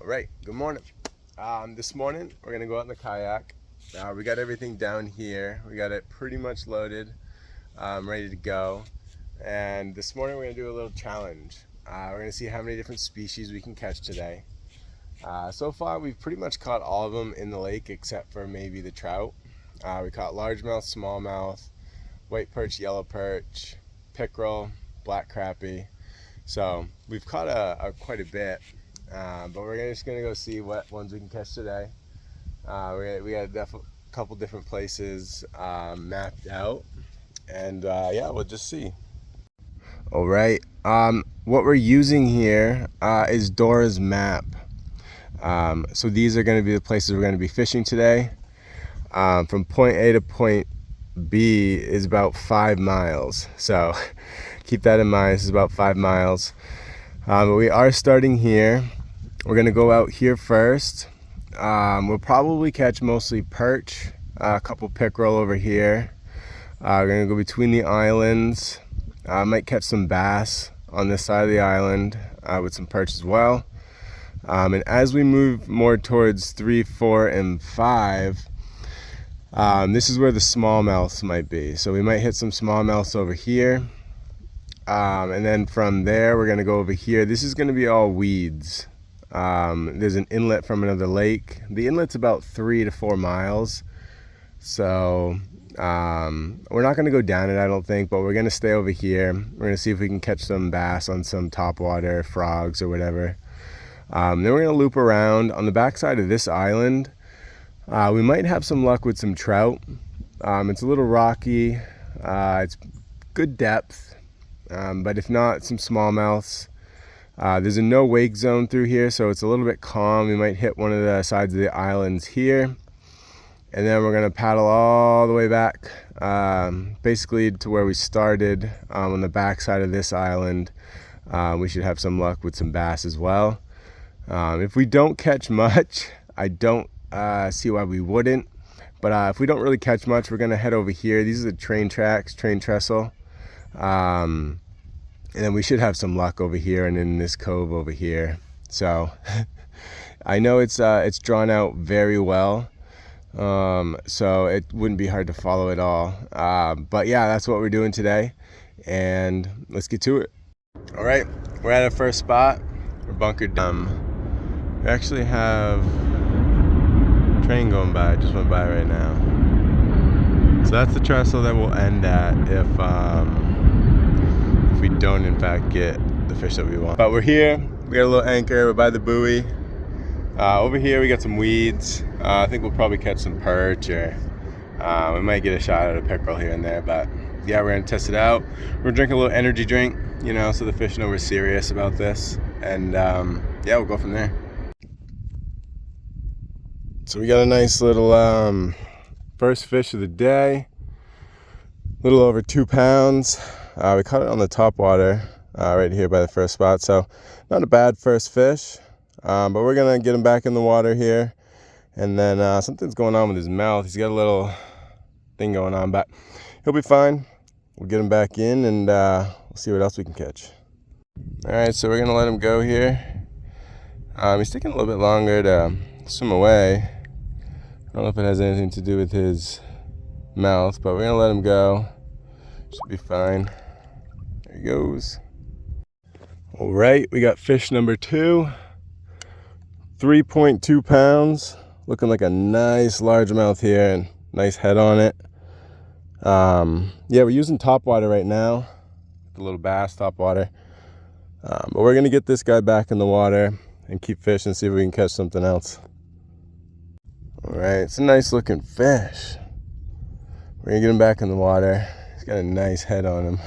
All right, good morning. This morning we're gonna go out in the kayak. We got everything down here. We got it pretty much loaded, ready to go. And this morning we're gonna do a little challenge. We're gonna see how many different species we can catch today. So far we've pretty much caught all of them in the lake except for maybe the trout. We caught largemouth, smallmouth, white perch, yellow perch, pickerel, black crappie. So we've caught quite a bit. But we're just gonna go see what ones we can catch today. We got a couple different places mapped out, and yeah, we'll just see. All right. What we're using here is Dora's map. So these are going to be the places we're going to be fishing today. From point A to point B is about 5 miles. So keep that in mind. This is about 5 miles. But we are starting here. We're gonna go out here first. We'll probably catch mostly perch, a couple pickerel over here. We're gonna go between the islands. Might catch some bass on this side of the island with some perch as well. And as we move more towards 3, 4, and 5, this is where the smallmouths might be. So we might hit some smallmouths over here. And then from there, we're gonna go over here. This is gonna be all weeds. There's an inlet from another lake. The inlet's about 3 to 4 miles. So we're not going to go down it, I don't think, but we're going to stay over here. We're going to see if we can catch some bass on some topwater, frogs or whatever. Then we're going to loop around on the backside of this island. We might have some luck with some trout. It's a little rocky. It's good depth, but if not, some smallmouths. There's a no wake zone through here, so it's a little bit calm. We might hit one of the sides of the islands here, and then we're gonna paddle all the way back, basically to where we started on the back side of this island. We should have some luck with some bass as well. If we don't catch much, I don't see why we wouldn't, but if we don't really catch much, we're gonna head over here. These are the train tracks, train trestle. And then we should have some luck over here and in this cove over here. So I know it's drawn out very well, so it wouldn't be hard to follow at all. But yeah, that's what we're doing today, and let's get to it. All right, we're at our first spot. We're bunkered down. We actually have a train going by. It just went by right now. So that's the trestle that we'll end at if we don't in fact get the fish that we want. But we're here, we got a little anchor, we're by the buoy. Over here we got some weeds. I think we'll probably catch some perch, or we might get a shot at a pickerel here and there, but yeah, we're gonna test it out. We're gonna drink a little energy drink, you know, so the fish know we're serious about this, and yeah, we'll go from there. So we got a nice little first fish of the day, a little over 2 pounds. We caught it on the top water right here by the first spot, so not a bad first fish, but we're gonna get him back in the water here, and then something's going on with his mouth. He's got a little thing going on, but he'll be fine. We'll get him back in, and we'll see what else we can catch. All right, so we're gonna let him go here. He's taking a little bit longer to swim away. I don't know if it has anything to do with his mouth, but we're gonna let him go. Should be fine. There he goes. All right, we got fish number 2. 3.2 pounds. Looking like a nice largemouth here, and nice head on it. Yeah, we're using topwater right now. The little bass topwater. But we're gonna get this guy back in the water and keep fishing and see if we can catch something else. All right, it's a nice looking fish. We're gonna get him back in the water. He's got a nice head on him.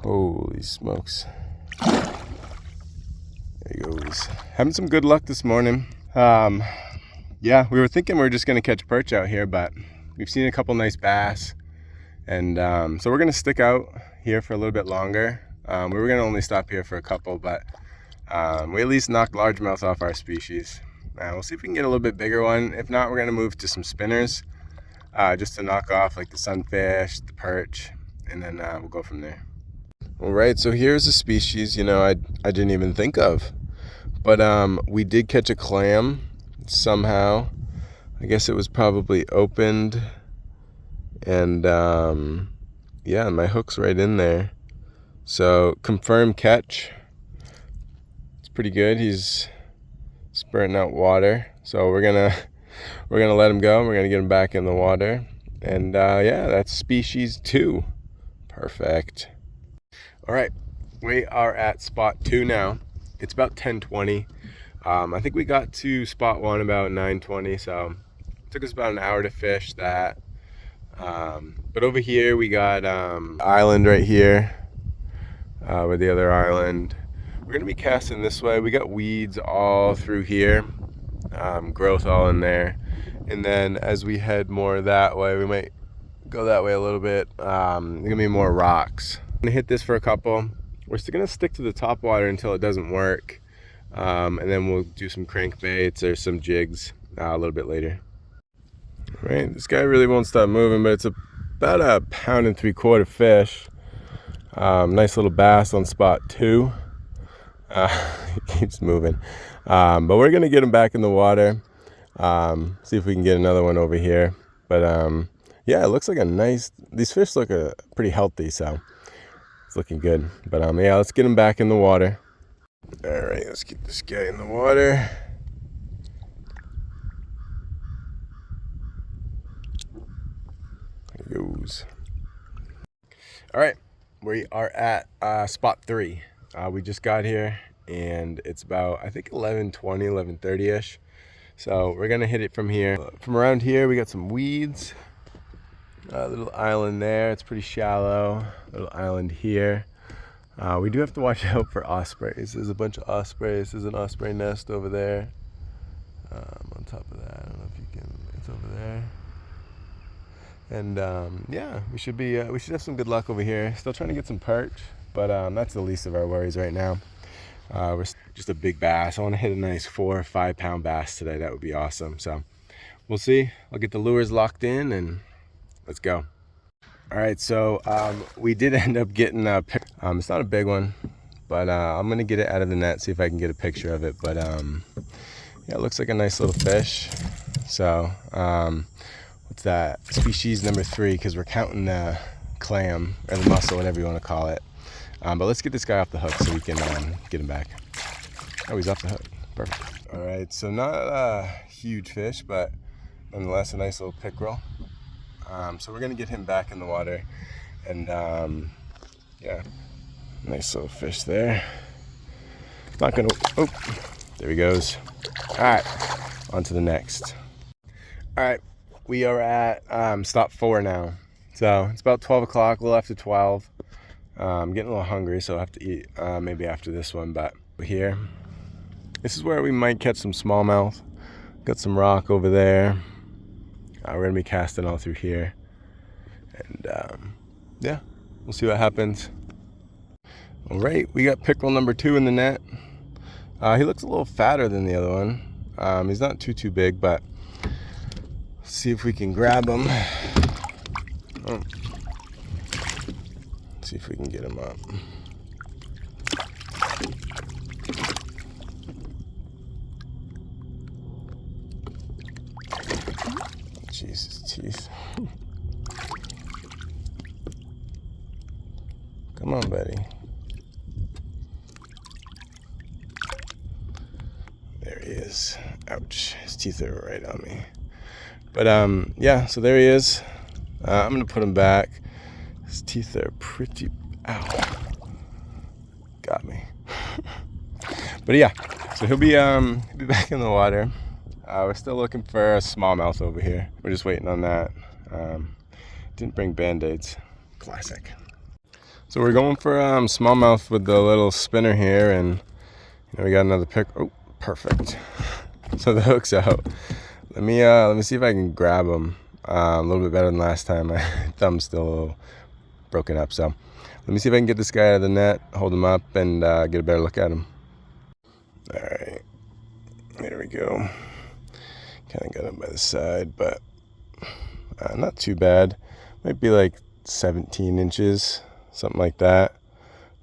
Holy smokes. There he goes. Having some good luck this morning. Yeah, we were thinking we were just gonna catch perch out here, but we've seen a couple nice bass. And so we're gonna stick out here for a little bit longer. We were gonna only stop here for a couple, but we at least knocked largemouth off our species. We'll see if we can get a little bit bigger one. If not, we're gonna move to some spinners. Just to knock off like the sunfish, the perch, and then we'll go from there. All right, so here's a species, you know, I didn't even think of. But we did catch a clam somehow. I guess it was probably opened, and yeah, my hook's right in there. So confirmed catch. It's pretty good. He's spurting out water, so we're gonna let him go. We're gonna get him back in the water, and yeah, that's species 2. Perfect. All right, we are at spot 2 now. It's about 10:20. I think we got to spot 1 about 9:20, so it took us about an hour to fish that. But over here we got island right here with the other island. We're gonna be casting this way. We got weeds all through here, growth all in there, and then as we head more that way, we might go that way a little bit. There's gonna be more rocks. I'm gonna hit this for a couple. We're still gonna stick to the top water until it doesn't work, and then we'll do some crankbaits or some jigs a little bit later. All right, this guy really won't stop moving, but it's about a 1.75 pound fish. Nice little bass on spot 2. He keeps moving, but we're gonna get him back in the water. See if we can get another one over here. But yeah, it looks like a nice. These fish look pretty healthy, so it's looking good. But yeah, let's get him back in the water. All right, let's get this guy in the water. There he goes. All right, we are at spot 3. We just got here, and it's about, I think, 11:20, 11:30-ish. So we're gonna hit it from here. From around here, we got some weeds. A little island there, it's pretty shallow. Little island here. We do have to watch out for ospreys. There's a bunch of ospreys. There's an osprey nest over there. On top of that, I don't know if you can, it's over there. And yeah, we should have some good luck over here. Still trying to get some perch, but that's the least of our worries right now. We're just a big bass. I want to hit a nice 4 or 5 pound bass today. That would be awesome. So we'll see. I'll get the lures locked in and let's go. All right, so we did end up getting a pic. It's not a big one, but I'm gonna get it out of the net, see if I can get a picture of it. But yeah, it looks like a nice little fish. So what's that? Species number 3, because we're counting the clam or the mussel, whatever you want to call it. But let's get this guy off the hook so we can get him back. Oh, he's off the hook. Perfect. All right, so not a huge fish, but nonetheless a nice little pickerel. So we're gonna get him back in the water, and yeah, nice little fish there. Not gonna. Oh, there he goes. All right, on to the next. All right, we are at stop 4 now. So it's about 12 o'clock, a little after 12. I'm getting a little hungry, so I'll have to eat maybe after this one. But here, this is where we might catch some smallmouth. Got some rock over there. We're gonna be casting all through here, and yeah, we'll see what happens. All right, we got pickerel number 2 in the net. He looks a little fatter than the other one. He's not too big, but let's see if we can grab him. Oh. See if we can get him up. Jesus, teeth. Come on, buddy. There he is. Ouch, his teeth are right on me. But yeah, so there he is. I'm gonna put him back. His teeth are pretty, ow, got me. But yeah, so he'll be back in the water. We're still looking for a smallmouth over here. We're just waiting on that. Didn't bring Band-Aids. Classic. So we're going for smallmouth with the little spinner here, and you know, we got another pick. Oh, perfect. So the hook's out. Let me see if I can grab him a little bit better than last time. My thumb's still a little broken up, so let me see if I can get this guy out of the net, hold him up, and get a better look at him. All right, there we go. Kind of got him by the side, but not too bad. Might be like 17 inches, something like that.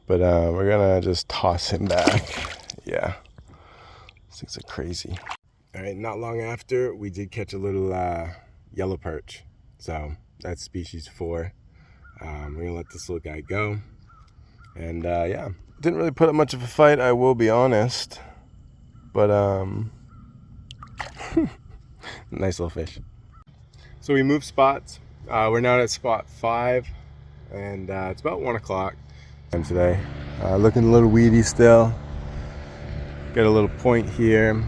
But we're gonna just toss him back. Yeah, things are crazy. All right, not long after, we did catch a little yellow perch. So that's species 4. We're gonna let this little guy go. And yeah, didn't really put up much of a fight, I will be honest. But nice little fish. So we moved spots. We're now at spot 5, and it's about 1 o'clock today. Looking a little weedy still. Got a little point here.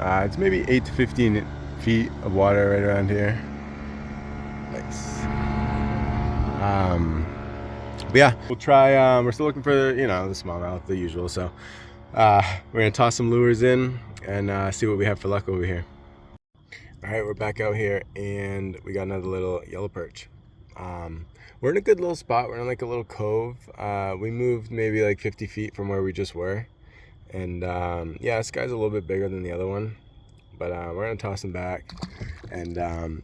It's maybe 8 to 15 feet of water right around here. Nice. But yeah, we'll try. We're still looking for the smallmouth, the usual. So we're gonna toss some lures in and see what we have for luck over here. All right, we're back out here, and we got another little yellow perch. We're in a good little spot. We're in like a little cove. We moved maybe like 50 feet from where we just were. And yeah, this guy's a little bit bigger than the other one. But we're going to toss him back. And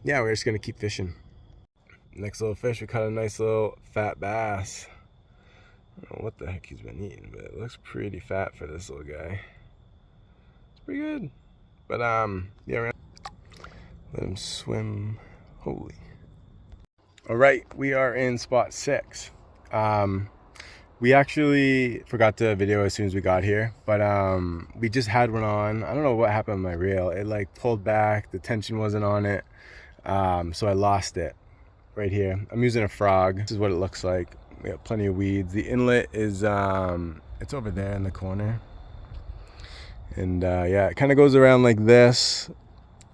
yeah, we're just going to keep fishing. Next little fish, we caught a nice little fat bass. I don't know what the heck he's been eating, but it looks pretty fat for this little guy. It's pretty good. But yeah, we're let him swim. Holy. All right, we are in spot 6. We actually forgot to video as soon as we got here, but we just had one on. I don't know what happened with my reel. It like pulled back, the tension wasn't on it, so I lost it right here. I'm using a frog. This is what it looks like. We got plenty of weeds. The inlet is it's over there in the corner, and yeah, it kind of goes around like this,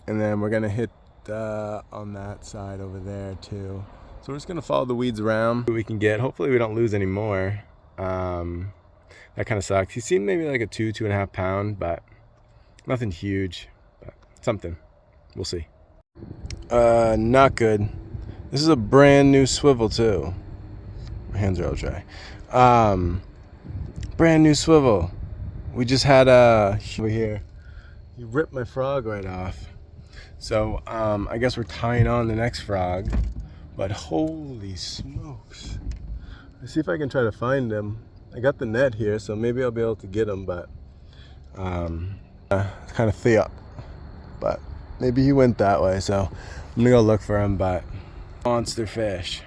and then we're gonna hit on that side over there too. So we're just gonna follow the weeds around, see what we can get. Hopefully we don't lose any more. That kind of sucks. He seemed maybe like a 2.5 pound, but nothing huge, but something. We'll see. Not good. This is a brand new swivel too. My hands are all dry. Brand new swivel. We just had over here. He ripped my frog right off. So I guess we're tying on the next frog. But holy smokes. Let's see if I can try to find him. I got the net here, so maybe I'll be able to get him, but it's kind of thick. But maybe he went that way, so I'm gonna go look for him, but monster fish.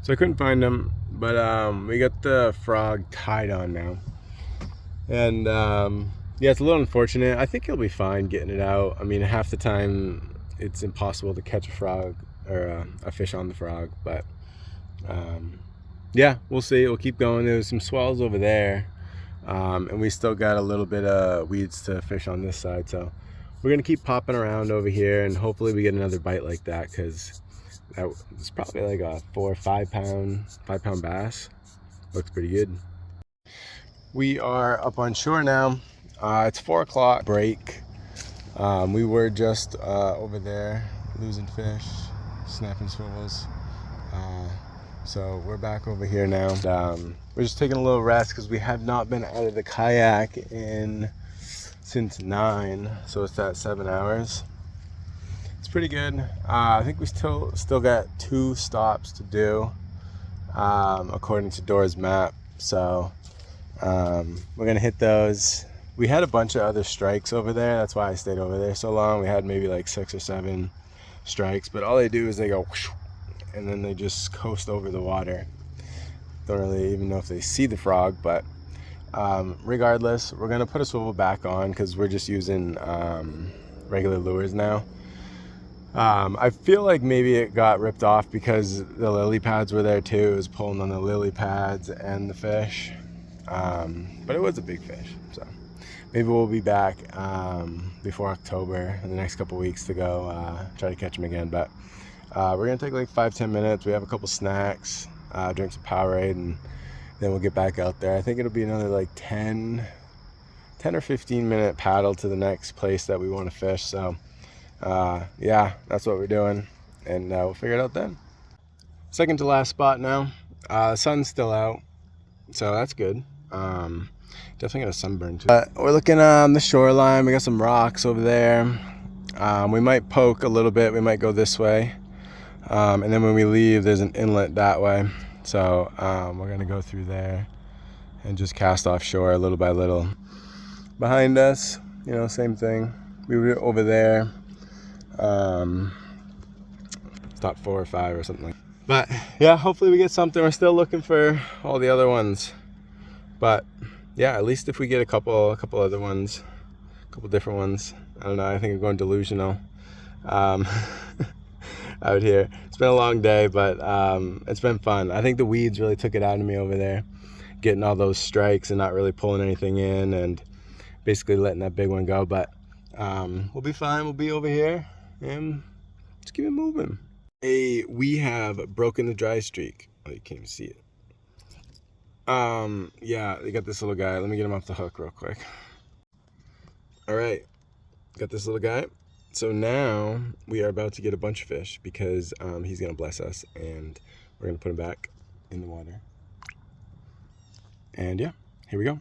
So I couldn't find him, but we got the frog tied on now. And yeah, it's a little unfortunate. I think he'll be fine getting it out. I mean, half the time it's impossible to catch a frog or a fish on the frog, but yeah, we'll see. We'll keep going. There's some swells over there, and we still got a little bit of weeds to fish on this side, so we're gonna keep popping around over here, and hopefully we get another bite like that, because it's probably like a 4 or 5 pound bass. Looks pretty good. We are up on shore now. It's 4 o'clock break. We were just over there losing fish, snapping swivels. So we're back over here now. We're just taking a little rest because we have not been out of the kayak since 9, so it's at 7 hours. It's pretty good. I think we still got 2 stops to do, according to Dora's map. So we're gonna hit those. We had a bunch of other strikes over there. That's why I stayed over there so long. We had maybe like 6 or 7 strikes, but all they do is they go whoosh, and then they just coast over the water. Don't really even know if they see the frog, but regardless, we're gonna put a swivel back on because we're just using regular lures now. I feel like maybe it got ripped off because the lily pads were there too. It was pulling on the lily pads and the fish, but it was a big fish, so maybe we'll be back before October in the next couple weeks to go try to catch them again. But we're gonna take like 5-10 minutes. We have a couple snacks, drink some Powerade, and then we'll get back out there. I think it'll be another like 10 or 15 minute paddle to the next place that we want to fish. So yeah, that's what we're doing, and we'll figure it out then. Second to last spot now. The sun's still out, so that's good. Definitely got a sunburn too. We're looking on the shoreline. We got some rocks over there. We might poke a little bit. We might go this way, and then when we leave, there's an inlet that way. So we're gonna go through there and just cast offshore little by little. Behind us, you know, same thing. We were over there, top 4 or 5 or something like that. But yeah, hopefully we get something. We're still looking for all the other ones, but yeah, at least if we get a couple other ones, a couple different ones. I don't know, I think I'm going delusional out here. It's been a long day, but it's been fun. I think the weeds really took it out of me over there, getting all those strikes and not really pulling anything in and basically letting that big one go. But we'll be fine. We'll be over here and just keep it moving. Hey, we have broken the dry streak. Oh, you can't even see it. Yeah, they got this little guy. Let me get him off the hook real quick. All right, got this little guy. So now we are about to get a bunch of fish because he's gonna bless us, and we're gonna put him back in the water. And yeah, here we go.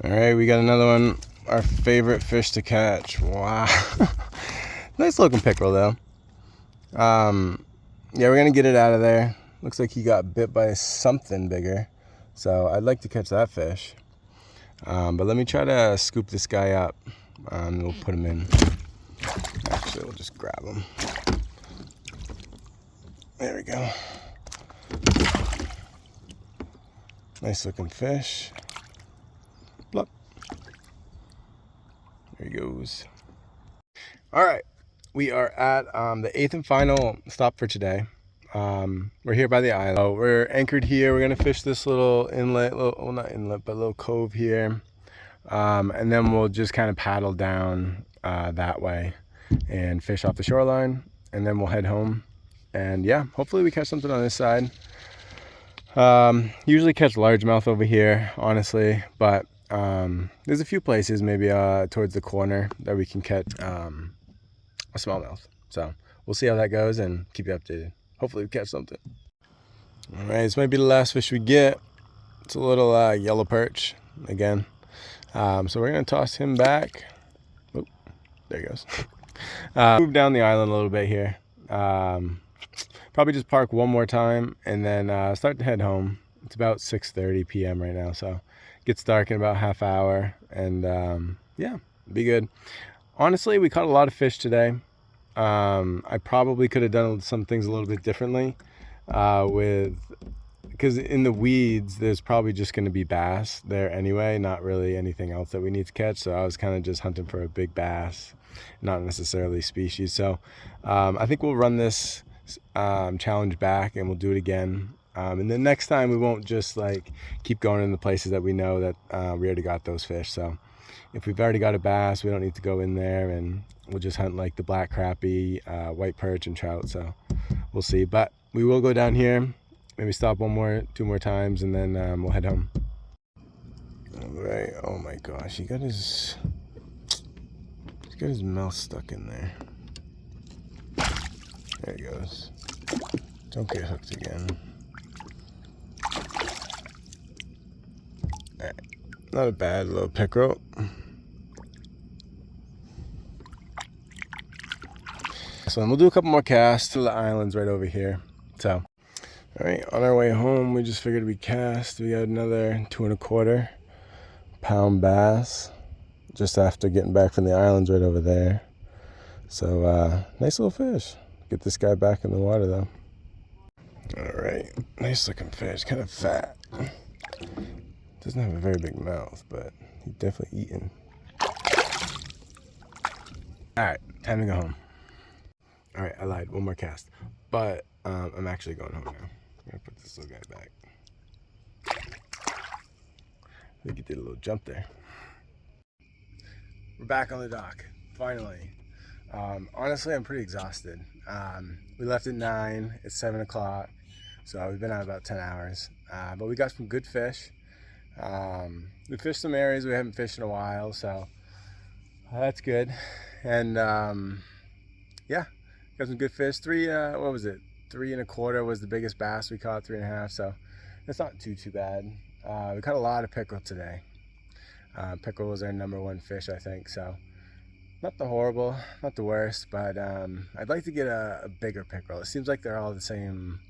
All right, we got another one. Our favorite fish to catch. Wow, nice looking pickerel though. Yeah, we're gonna get it out of there. Looks like he got bit by something bigger, so I'd like to catch that fish. But let me try to scoop this guy up. We'll put him in. Actually, we'll just grab him. There we go. Nice looking fish. Plop. There he goes. All right, we are at the 8th and final stop for today. We're here by the island. So we're anchored here. We're gonna fish this little inlet, well, not inlet, but little cove here. And then we'll just kind of paddle down that way and fish off the shoreline, and then we'll head home. And yeah, hopefully we catch something on this side. Usually catch largemouth over here, honestly, but there's a few places maybe towards the corner that we can catch a smallmouth. So we'll see how that goes and keep you updated. Hopefully we catch something. All right, this might be the last fish we get. It's a little yellow perch again. So we're gonna toss him back. Oh, there he goes. Move down the island a little bit here. Probably just park one more time and then start to head home. It's about 6:30 p.m. right now, so it gets dark in about half hour, and yeah, be good. Honestly, we caught a lot of fish today. I probably could have done some things a little bit differently because in the weeds there's probably just going to be bass there anyway, not really anything else that we need to catch. So I was kind of just hunting for a big bass, not necessarily species. So I think we'll run this challenge back and we'll do it again, and then next time we won't just like keep going in the places that we know that we already got those fish. So if we've already got a bass, we don't need to go in there, and we'll just hunt like the black crappie, white perch, and trout. So we'll see, but we will go down here, maybe stop 2 more times, and then we'll head home. All right. Oh my gosh, he's got his mouth stuck in there. There he goes. Don't get hooked again. All right. Not a bad little pickerel. So we'll do a couple more casts to the islands right over here. So, all right, on our way home, we just figured we'd cast. We got another 2¼ pound bass just after getting back from the islands right over there. So, nice little fish. Get this guy back in the water though. All right, nice looking fish, kind of fat. Doesn't have a very big mouth, but he's definitely eating. All right, time to go home. All right, I lied, 1 more cast, but I'm actually going home now. I'm gonna put this little guy back. I think he did a little jump there. We're back on the dock, finally. Honestly, I'm pretty exhausted. We left at 9, it's 7 o'clock, so we've been out about 10 hours. But we got some good fish. We fished some areas we haven't fished in a while, so that's good. And yeah, got some good fish. What was it? 3¼ was the biggest bass we caught, 3½. So it's not too bad. We caught a lot of pickerel today. Pickerel was our #1 fish, I think. So not the horrible, not the worst, but I'd like to get a bigger pickerel. It seems like they're all the same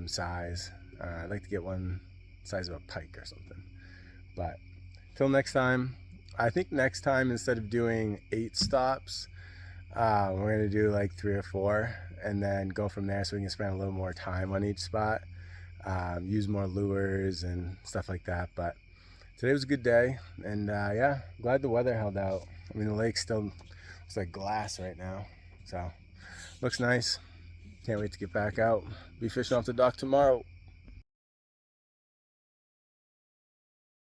size. I'd like to get one size of a pike or something. But till next time, I think next time, instead of doing 8 stops, we're gonna do like 3 or 4, and then go from there, so we can spend a little more time on each spot, use more lures and stuff like that. But today was a good day, and yeah, glad the weather held out. I mean, the lake still looks like glass right now, so looks nice. Can't wait to get back out, be fishing off the dock tomorrow.